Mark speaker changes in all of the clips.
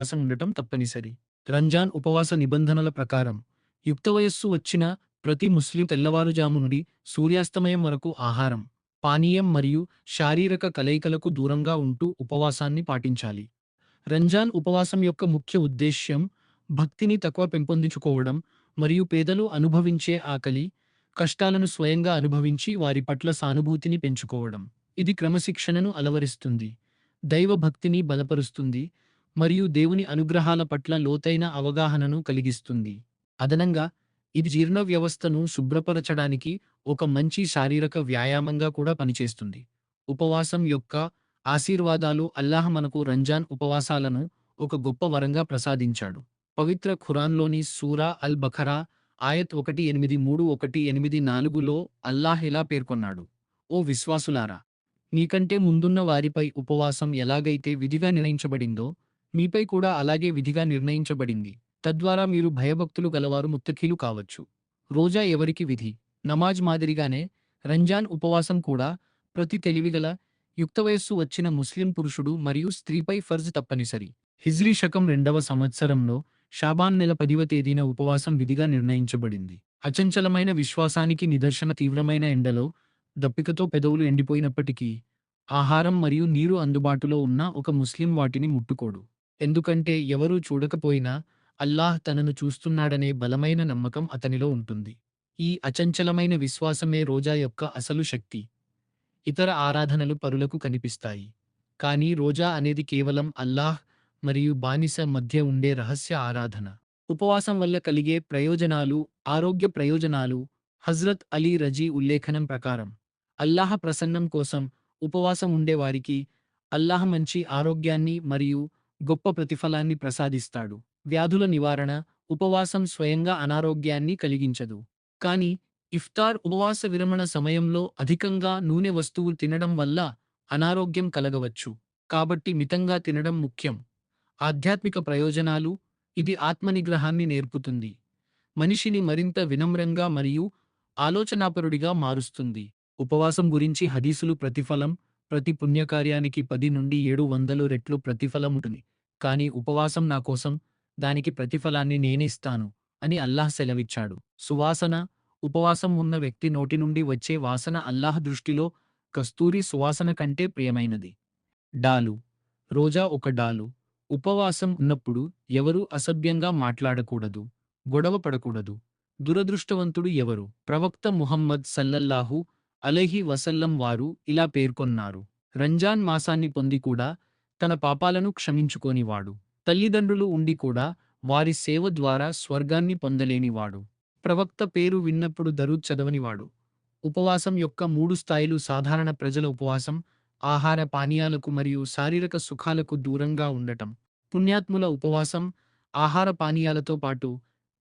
Speaker 1: ఉపవాసం ఉండటం తప్పనిసరి. రంజాన్ ఉపవాస నిబంధనల ప్రకారం యుక్త వయస్సు వచ్చిన ప్రతి ముస్లిం తెల్లవారుజాము నుండి సూర్యాస్తమయం వరకు ఆహారం, పానీయం మరియు శారీరక కలయికలకు దూరంగా ఉంటూ ఉపవాసాన్ని పాటించాలి. రంజాన్ ఉపవాసం యొక్క ముఖ్య ఉద్దేశ్యం భక్తిని తక్కువ పెంపొందించుకోవడం మరియు పేదలు అనుభవించే ఆకలి, కష్టాలను స్వయంగా అనుభవించి వారి పట్ల సానుభూతిని పెంచుకోవడం. ఇది క్రమశిక్షణను అలవరిస్తుంది, దైవ భక్తిని బలపరుస్తుంది మరియు దేవుని అనుగ్రహాల పట్ల లోతైన అవగాహనను కలిగిస్తుంది. అదనంగా, ఇది జీర్ణ వ్యవస్థను శుభ్రపరచడానికి ఒక మంచి శారీరక వ్యాయామంగా కూడా పనిచేస్తుంది. ఉపవాసం యొక్క ఆశీర్వాదాలు అల్లాహ్ మనకు రంజాన్ ఉపవాసాలను ఒక గొప్ప వరంగా ప్రసాదించాడు. పవిత్ర ఖురాన్లోని సూరా అల్ బఖరా ఆయత్ 183-184లో అల్లాహ్ ఇలా పేర్కొన్నాడు: ఓ విశ్వాసులారా! మీకంటే ముందున్న వారిపై ఉపవాసం ఎలాగైతే విధిగా నిర్ణయించబడిందో మీపై కూడా అలాగే విధిగా నిర్ణయించబడింది. తద్వారా మీరు భయభక్తులు గలవారు ముత్తఖీలు కావచ్చు. రోజా ఎవరికి విధి? నమాజ్ మాదిరిగానే రంజాన్ ఉపవాసం కూడా ప్రతి తెలివిగల, యుక్త వయస్సు వచ్చిన ముస్లిం పురుషుడు మరియు స్త్రీపై ఫర్జ్ తప్పనిసరి. హిజ్రీ శకం 2వ సంవత్సరంలో షాబాన్ నెల 10వ తేదీన ఉపవాసం విధిగా నిర్ణయించబడింది. అచంచలమైన విశ్వాసానికి నిదర్శన తీవ్రమైన ఎండలో దప్పికతో పెదవులు ఎండిపోయినప్పటికీ ఆహారం మరియు నీరు అందుబాటులో ఉన్న ఒక ముస్లిం వాటిని ముట్టుకోడు. ఎందుకంటే ఎవరూ చూడకపోయినా అల్లాహ్ తనను చూస్తున్నాడనే బలమైన నమ్మకం అతనిలో ఉంటుంది. ఈ అచంచలమైన విశ్వాసమే రోజా యొక్క అసలు శక్తి. ఇతర ఆరాధనలు పరులకు కనిపిస్తాయి, కానీ రోజా అనేది కేవలం అల్లాహ్ మరియు బానిస మధ్య ఉండే రహస్య ఆరాధన. ఉపవాసం వల్ల కలిగే ప్రయోజనాలు, ఆరోగ్య ప్రయోజనాలు. హజ్రత్ అలీ రజీ ఉల్లేఖనం ప్రకారం అల్లాహ్ ప్రసన్నం కోసం ఉపవాసం ఉండేవారికి అల్లాహ్ మంచి ఆరోగ్యాన్ని మరియు గొప్ప ప్రతిఫలాన్ని ప్రసాదిస్తాడు. వ్యాధుల నివారణ. ఉపవాసం స్వయంగా అనారోగ్యాన్ని కలిగించదు, కానీ ఇఫ్తార్ ఉపవాస విరమణ సమయంలో అధికంగా నూనె వస్తువులు తినడం వల్ల అనారోగ్యం కలగవచ్చు. కాబట్టి మితంగా తినడం ముఖ్యం. ఆధ్యాత్మిక ప్రయోజనాలు. ఇది ఆత్మనిగ్రహాన్ని నేర్పుతుంది, మనిషిని మరింత వినమ్రంగా మరియు ఆలోచనాపరుడిగా మారుస్తుంది. ఉపవాసం గురించి హదీసులు ప్రతిఫలం. ప్రతి పుణ్యకార్యానికి 10 నుండి 700 రెట్లు ప్రతిఫలం ఉంటుంది, కానీ ఉపవాసం నా కోసం, దానికి ప్రతిఫలాన్ని నేనిస్తాను అని అల్లాహ్ సెలవిచ్చాడు. సువాసన. ఉపవాసం ఉన్న వ్యక్తి నోటి నుండి వచ్చే వాసన అల్లాహ్ దృష్టిలో కస్తూరి సువాసన కంటే ప్రియమైనది. డాలు. రోజా ఒక డాలు. ఉపవాసం ఉన్నప్పుడు ఎవరూ అసభ్యంగా మాట్లాడకూడదు, గొడవ పడకూడదు. దురదృష్టవంతుడు ఎవరు? ప్రవక్త ముహమ్మద్ సల్లల్లాహు అలైహి వసల్లం వారు ఇలా పేర్కొన్నారు: రంజాన్ మాసాన్ని పొంది కూడా తన పాపాలను క్షమించుకోనివాడు, తల్లిదండ్రులు ఉండి కూడా వారి సేవ ద్వారా స్వర్గాన్ని పొందలేనివాడు, ప్రవక్త పేరు విన్నప్పుడు దరూద్ చదవనివాడు. ఉపవాసం యొక్క 3 స్థాయిలు. సాధారణ ప్రజల ఉపవాసం ఆహార పానీయాలకు మరియు శారీరక సుఖాలకు దూరంగా ఉండటం. పుణ్యాత్ముల ఉపవాసం ఆహార పానీయాలతో పాటు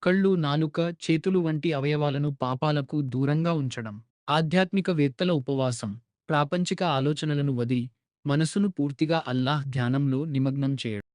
Speaker 1: కళ్ళు, నాలుక, చేతులు వంటి అవయవాలను పాపాలకు దూరంగా ఉంచడం. ఆధ్యాత్మిక వేత్తల ఉపవాసం ప్రాపంచిక ఆలోచనలను వదిలి మనసును పూర్తిగా అల్లాహ్ ధ్యానంలో నిమగ్నం చేయడం.